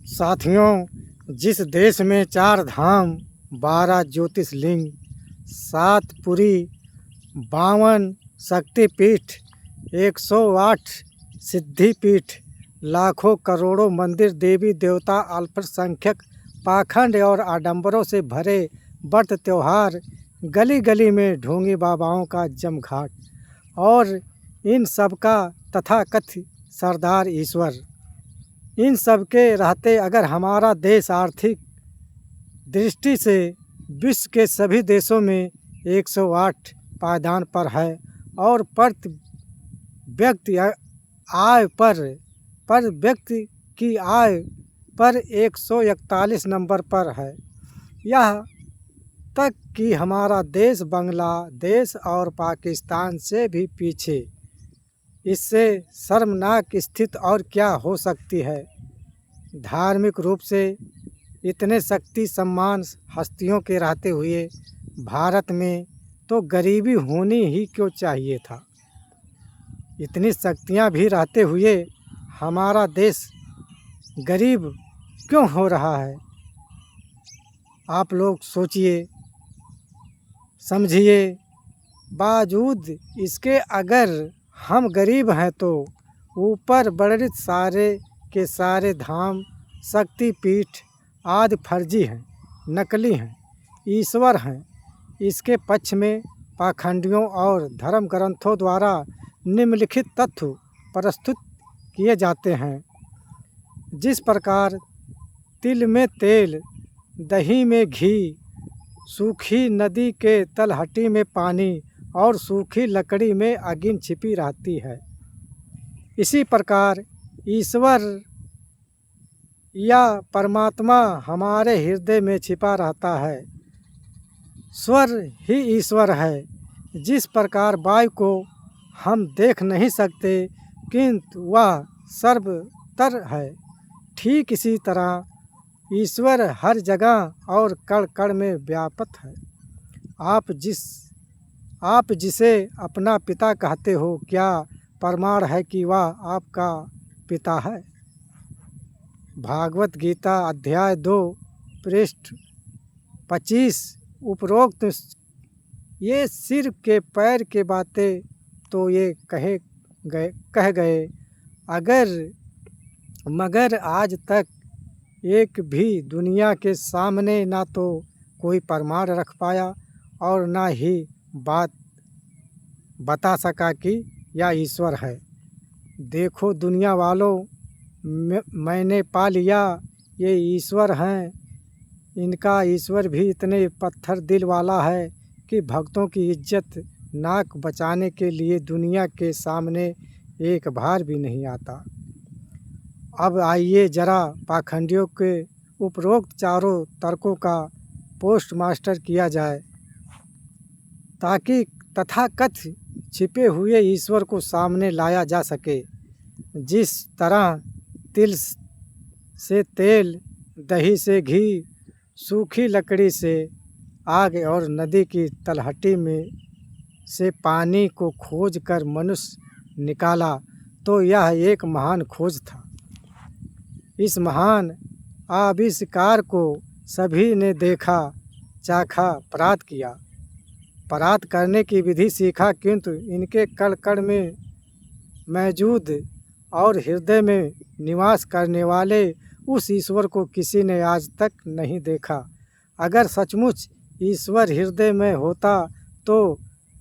साथियों, जिस देश में 4 धाम, 12 ज्योतिर्लिंग, 7 पुरी, 52 शक्तिपीठ, 108 सिद्धिपीठ, लाखों करोड़ों मंदिर, देवी देवता, अल्पसंख्यक पाखंड और आडंबरों से भरे व्रत त्यौहार, गली गली में ढोंगी बाबाओं का जमघाट और इन सब का तथाकथित सरदार ईश्वर, इन सब के रहते अगर हमारा देश आर्थिक दृष्टि से विश्व के सभी देशों में 108 पायदान पर है और प्रति व्यक्ति आय पर व्यक्ति की आय पर 141 नंबर पर है। यह तक कि हमारा देश बांग्लादेश और पाकिस्तान से भी पीछे। इससे शर्मनाक स्थिति और क्या हो सकती है। धार्मिक रूप से इतने शक्ति सम्मान हस्तियों के रहते हुए भारत में तो गरीबी होनी ही क्यों चाहिए था। इतनी शक्तियाँ भी रहते हुए हमारा देश गरीब क्यों हो रहा है। आप लोग सोचिए, समझिए। बावजूद इसके अगर हम गरीब हैं तो ऊपर वर्णित सारे के सारे धाम, शक्तिपीठ आदि फर्जी हैं, नकली हैं, ईश्वर हैं। इसके पक्ष में पाखंडियों और धर्म ग्रंथों द्वारा निम्नलिखित तथ्य प्रस्तुत किए जाते हैं। जिस प्रकार तिल में तेल, दही में घी, सूखी नदी के तलहटी में पानी और सूखी लकड़ी में अग्नि छिपी रहती है, इसी प्रकार ईश्वर या परमात्मा हमारे हृदय में छिपा रहता है। स्वर ही ईश्वर है। जिस प्रकार वायु को हम देख नहीं सकते किंतु वह सर्वत्र है, ठीक इसी तरह ईश्वर हर जगह और कण कण में व्याप्त है। आप जिसे अपना पिता कहते हो, क्या प्रमाण है कि वह आपका पिता है। भागवत गीता अध्याय 2 पृष्ठ 25। उपरोक्त ये सिर के पैर के बातें तो ये कह गए मगर आज तक एक भी दुनिया के सामने ना तो कोई प्रमाण रख पाया और ना ही बात बता सका कि यह ईश्वर है। देखो दुनिया वालों, मैंने पा लिया ये ईश्वर हैं। इनका ईश्वर भी इतने पत्थर दिल वाला है कि भक्तों की इज्जत नाक बचाने के लिए दुनिया के सामने एक बार भी नहीं आता। अब आइए जरा पाखंडियों के उपरोक्त चारों तर्कों का पोस्टमास्टर किया जाए, ताकि तथाकथित छिपे हुए ईश्वर को सामने लाया जा सके। जिस तरह तिल से तेल, दही से घी, सूखी लकड़ी से आग और नदी की तलहटी में से पानी को खोज कर मनुष्य निकाला, तो यह एक महान खोज था। इस महान आविष्कार को सभी ने देखा, चाखा, परात किया। परात करने की विधि सीखा, किंतु इनके कण कण में मौजूद और हृदय में निवास करने वाले उस ईश्वर को किसी ने आज तक नहीं देखा। अगर सचमुच ईश्वर हृदय में होता तो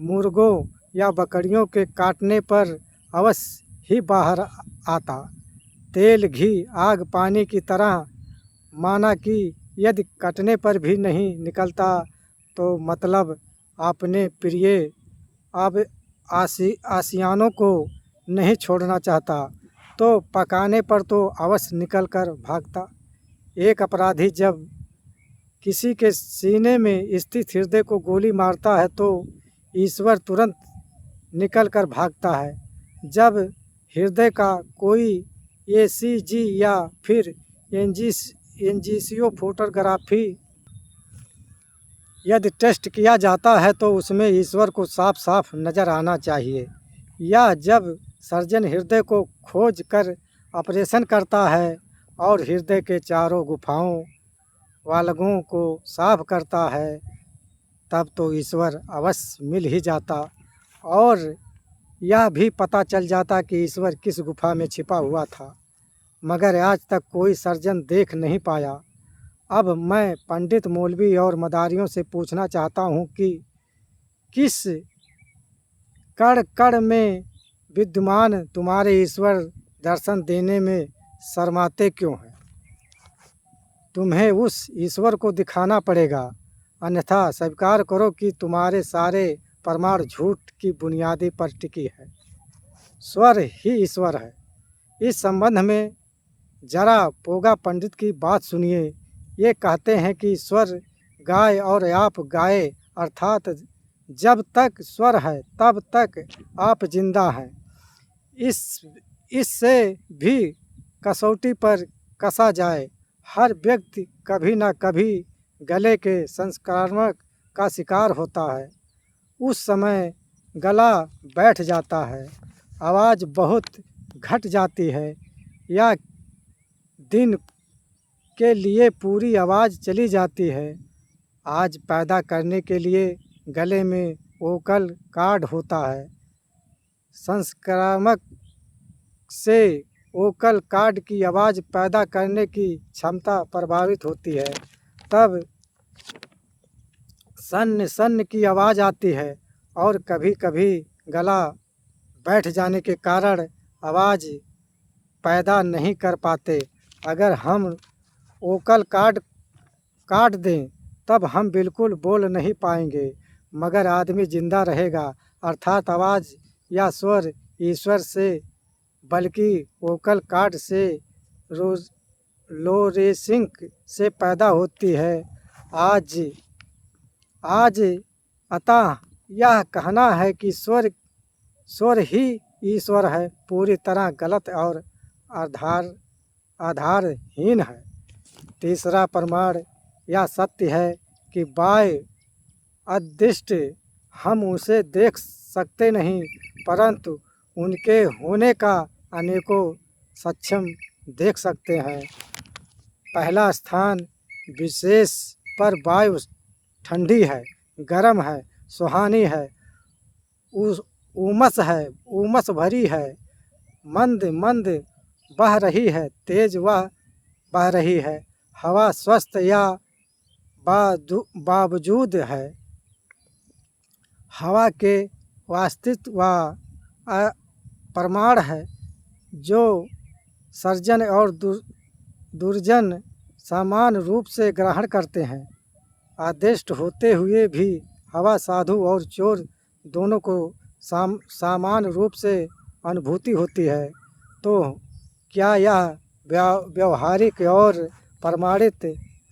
मुर्गों या बकरियों के काटने पर अवश्य ही बाहर आता। तेल, घी, आग, पानी की तरह माना कि यदि कटने पर भी नहीं निकलता तो मतलब अपने प्रिय अब आशियानों को नहीं छोड़ना चाहता, तो पकाने पर तो अवश्य निकल कर भागता। एक अपराधी जब किसी के सीने में स्थित हृदय को गोली मारता है तो ईश्वर तुरंत निकल कर भागता है। जब हृदय का कोई ECG या फिर एंजियो फोटोग्राफी यदि टेस्ट किया जाता है तो उसमें ईश्वर को साफ साफ नज़र आना चाहिए। या जब सर्जन हृदय को खोज कर ऑपरेशन करता है और हृदय के चारों गुफाओं वालगों को साफ करता है, तब तो ईश्वर अवश्य मिल ही जाता और यह भी पता चल जाता कि ईश्वर किस गुफा में छिपा हुआ था, मगर आज तक कोई सर्जन देख नहीं पाया। अब मैं पंडित, मौलवी और मदारियों से पूछना चाहता हूँ कि किस कण कण में विद्यमान तुम्हारे ईश्वर दर्शन देने में शर्माते क्यों हैं? तुम्हें उस ईश्वर को दिखाना पड़ेगा, अन्यथा स्वीकार करो कि तुम्हारे सारे प्रमाण झूठ की बुनियादी पर टिकी है। स्वर ही ईश्वर है। इस संबंध में जरा पोगा पंडित की बात सुनिए। ये कहते हैं कि स्वर गाए और आप गाए, अर्थात जब तक स्वर है तब तक आप जिंदा हैं। इससे भी कसौटी पर कसा जाए, हर व्यक्ति कभी न कभी गले के संक्रमण का शिकार होता है। उस समय गला बैठ जाता है, आवाज़ बहुत घट जाती है या दिन के लिए पूरी आवाज़ चली जाती है। आज पैदा करने के लिए गले में वोकल कॉर्ड होता है। संक्रामक से वोकल कॉर्ड की आवाज़ पैदा करने की क्षमता प्रभावित होती है, तब सन्न सन्न की आवाज़ आती है और कभी कभी गला बैठ जाने के कारण आवाज़ पैदा नहीं कर पाते। अगर हम वोकल कॉर्ड काट दें तब हम बिल्कुल बोल नहीं पाएंगे, मगर आदमी जिंदा रहेगा, अर्थात आवाज़ या स्वर ईश्वर से बल्कि वोकल कॉर्ड से लोरेसिंग से पैदा होती है। आज अतः यह कहना है कि स्वर ही ईश्वर है पूरी तरह गलत और आधारहीन है। तीसरा प्रमाण यह सत्य है कि बाह्य अदृष्ट हम उसे देख सकते नहीं, परंतु उनके होने का अनेकों सक्षम देख सकते हैं। पहला स्थान विशेष पर वायु ठंडी है, गर्म है, सुहानी है, उमस भरी है, मंद मंद बह रही है, तेज वह बह रही है। हवा स्वस्थ या बावजूद है। हवा के वास्तविक व प्रमाण है जो सर्जन और दुर्जन समान रूप से ग्रहण करते हैं। आदिष्ट होते हुए भी हवा साधु और चोर दोनों को समान रूप से अनुभूति होती है। तो क्या यह व्यवहारिक और प्रमाणित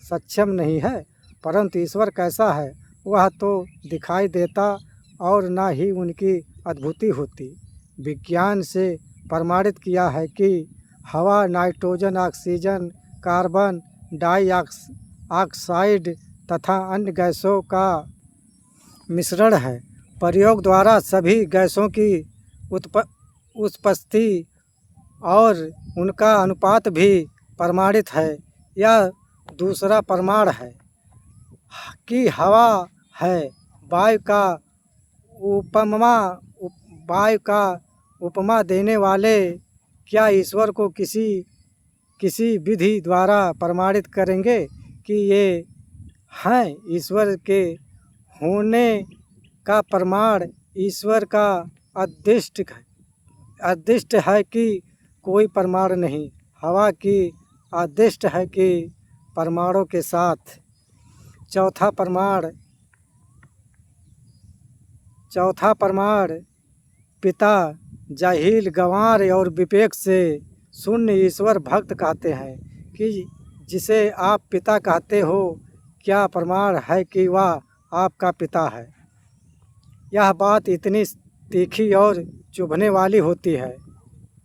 सक्षम नहीं है? परंतु ईश्वर कैसा है, वह तो दिखाई देता और ना ही उनकी अनुभूति होती। विज्ञान से प्रमाणित किया है कि हवा नाइट्रोजन, ऑक्सीजन, कार्बन डाइऑक्साइड तथा अन्य गैसों का मिश्रण है। प्रयोग द्वारा सभी गैसों की उत्पत्ति और उनका अनुपात भी प्रमाणित है। यह दूसरा प्रमाण है कि हवा है। वायु का उपमा देने वाले क्या ईश्वर को किसी विधि द्वारा प्रमाणित करेंगे कि ये हैं? ईश्वर के होने का प्रमाण ईश्वर का अदृष्ट है कि कोई प्रमाण नहीं। हवा की अदृष्ट है कि प्रमाणों के साथ। चौथा प्रमाण पिता जाहिल, गंवार और विवेक से शून्य ईश्वर भक्त कहते हैं कि जिसे आप पिता कहते हो, क्या प्रमाण है कि वह आपका पिता है? यह बात इतनी तीखी और चुभने वाली होती है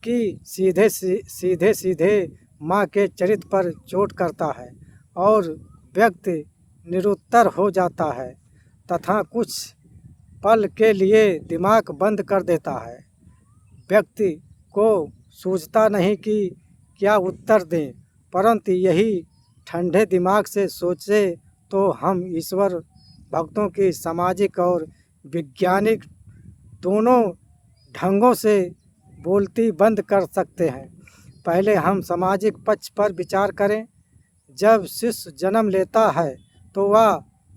कि सीधे माँ के चरित्र पर चोट करता है और व्यक्ति निरुत्तर हो जाता है तथा कुछ पल के लिए दिमाग बंद कर देता है। व्यक्ति को सूझता नहीं कि क्या उत्तर दें। परंतु यही ठंडे दिमाग से सोचे तो हम ईश्वर भक्तों की सामाजिक और वैज्ञानिक दोनों ढंगों से बोलती बंद कर सकते हैं। पहले हम सामाजिक पक्ष पर विचार करें। जब शिशु जन्म लेता है तो वह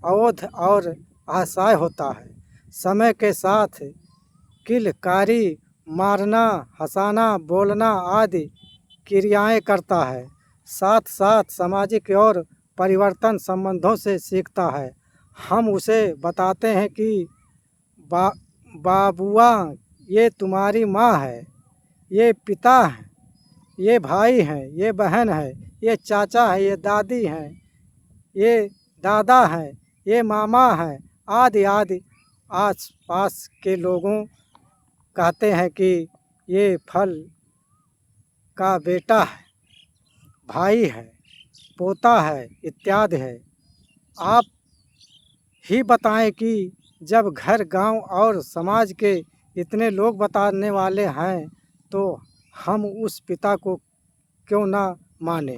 अबोध और असहाय होता है। समय के साथ किलकारी, मारना, हंसाना, बोलना आदि क्रियाएं करता है। साथ साथ सामाजिक और परिवर्तन संबंधों से सीखता है। हम उसे बताते हैं कि बाबुआ ये तुम्हारी माँ है, ये पिता है, ये भाई हैं, ये बहन है, ये चाचा है, ये दादी हैं, ये दादा हैं, ये मामा हैं, आदि आदि। आस पास के लोगों कहते हैं कि ये फल का बेटा है, भाई है, पोता है, इत्यादि है। आप ही बताएं कि जब घर, गांव और समाज के इतने लोग बताने वाले हैं तो हम उस पिता को क्यों ना माने।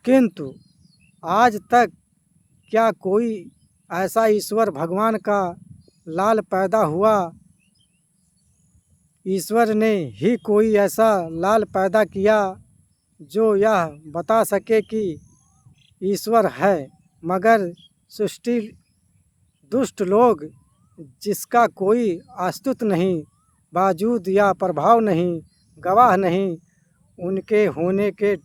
किंतु आज तक क्या कोई ऐसा ईश्वर भगवान का लाल पैदा हुआ? ईश्वर ने ही कोई ऐसा लाल पैदा किया जो यह बता सके कि ईश्वर है, मगर सृष्टि दुष्ट लोग जिसका कोई अस्तित्व नहीं, बावजूद या प्रभाव नहीं, गवाह नहीं, उनके होने के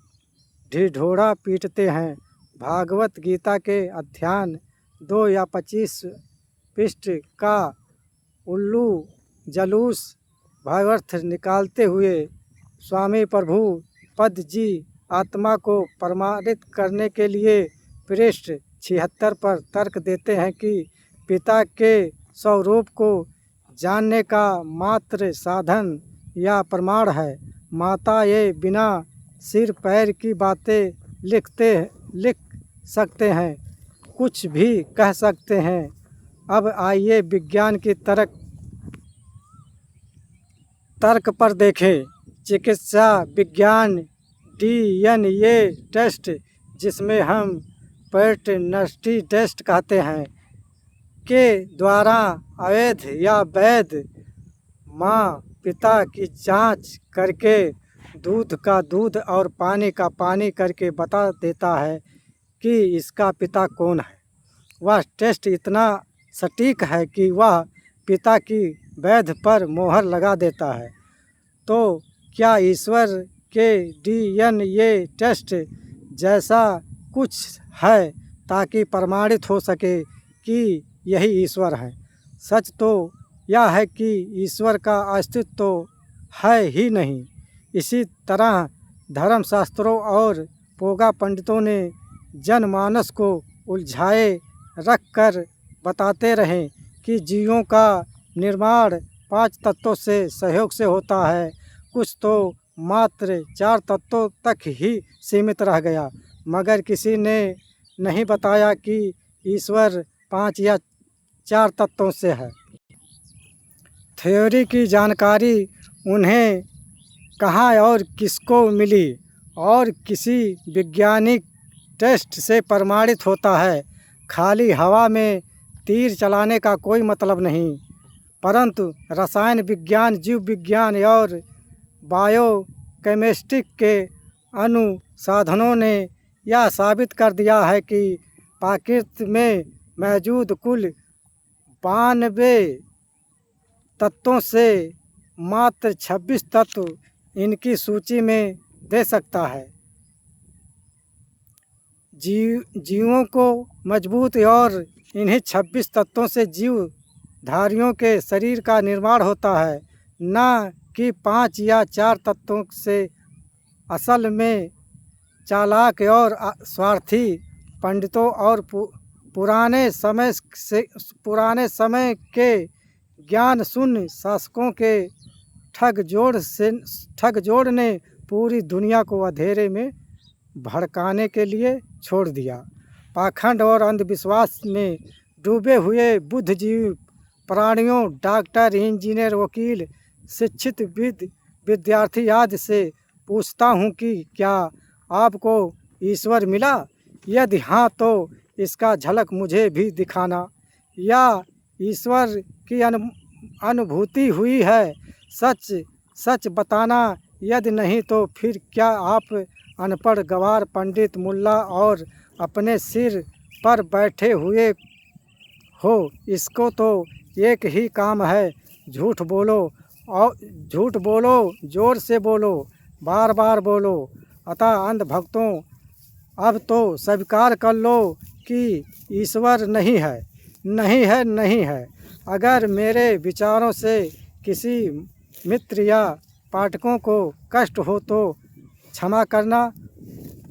ढिढोरा पीटते हैं। भागवत गीता के अध्याय 2 या 25 पृष्ठ का उल्लू जलूस भावार्थ निकालते हुए स्वामी प्रभु पद जी आत्मा को प्रमाणित करने के लिए पृष्ठ 76 पर तर्क देते हैं कि पिता के स्वरूप को जानने का मात्र साधन या प्रमाण है। माता ये बिना सिर पैर की बातें लिख सकते हैं, कुछ भी कह सकते हैं। अब आइए विज्ञान की तर्क पर देखें। चिकित्सा विज्ञान DNA टेस्ट, जिसमें हम पैटर्निटी टेस्ट कहते हैं, के द्वारा अवैध या वैध माँ पिता की जांच करके दूध का दूध और पानी का पानी करके बता देता है कि इसका पिता कौन है। वह टेस्ट इतना सटीक है कि वह पिता की वैध पर मोहर लगा देता है। तो क्या ईश्वर के DNA टेस्ट जैसा कुछ है ताकि प्रमाणित हो सके कि यही ईश्वर है? सच तो यह है कि ईश्वर का अस्तित्व तो है ही नहीं। इसी तरह धर्मशास्त्रों और पोगा पंडितों ने जनमानस को उलझाए रख कर बताते रहें कि जीवों का निर्माण 5 तत्वों से सहयोग से होता है। कुछ तो मात्र 4 तत्वों तक ही सीमित रह गया, मगर किसी ने नहीं बताया कि ईश्वर 5 या 4 तत्वों से है। थ्योरी की जानकारी उन्हें कहाँ और किसको मिली और किसी वैज्ञानिक टेस्ट से प्रमाणित होता है? खाली हवा में तीर चलाने का कोई मतलब नहीं, परंतु रसायन विज्ञान, जीव विज्ञान और बायोकेमिस्ट्री के अनुसंधानों ने यह साबित कर दिया है कि प्रकृति में मौजूद कुल 92 तत्वों से मात्र 26 तत्व इनकी सूची में दे सकता है। जीवों को मजबूत और इन्हीं 26 तत्वों से जीवधारियों के शरीर का निर्माण होता है, न कि 5 या 4 तत्वों से। असल में चालाक और स्वार्थी पंडितों और पुराने समय के ज्ञान शून्य शासकों के ठगजोड़ ने पूरी दुनिया को अंधेरे में भड़काने के लिए छोड़ दिया। पाखंड और अंधविश्वास में डूबे हुए बुद्धिजीवी प्राणियों, डॉक्टर, इंजीनियर, वकील, शिक्षित विद्यार्थी आदि से पूछता हूँ कि क्या आपको ईश्वर मिला? यदि हाँ तो इसका झलक मुझे भी दिखाना। या ईश्वर की अनुभूति हुई है, सच सच बताना। यदि नहीं तो फिर क्या आप अनपढ़ गवार पंडित मुल्ला और अपने सिर पर बैठे हुए हो? इसको तो एक ही काम है, झूठ बोलो, और झूठ बोलो, जोर से बोलो, बार बार बोलो। अतः अंध भक्तों, अब तो स्वीकार कर लो कि ईश्वर नहीं है, नहीं है, नहीं है। अगर मेरे विचारों से किसी मित्र या पाठकों को कष्ट हो तो क्षमा करना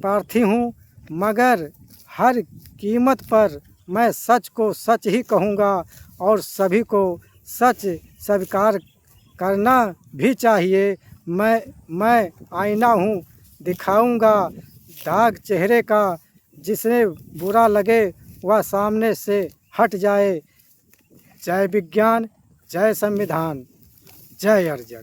प्रार्थी हूँ, मगर हर कीमत पर मैं सच को सच ही कहूँगा और सभी को सच स्वीकार करना भी चाहिए। मैं आईना हूँ, दिखाऊँगा दाग चेहरे का, जिसे बुरा लगे वह सामने से हट जाए। जय विज्ञान, जय संविधान, जय अर्जक।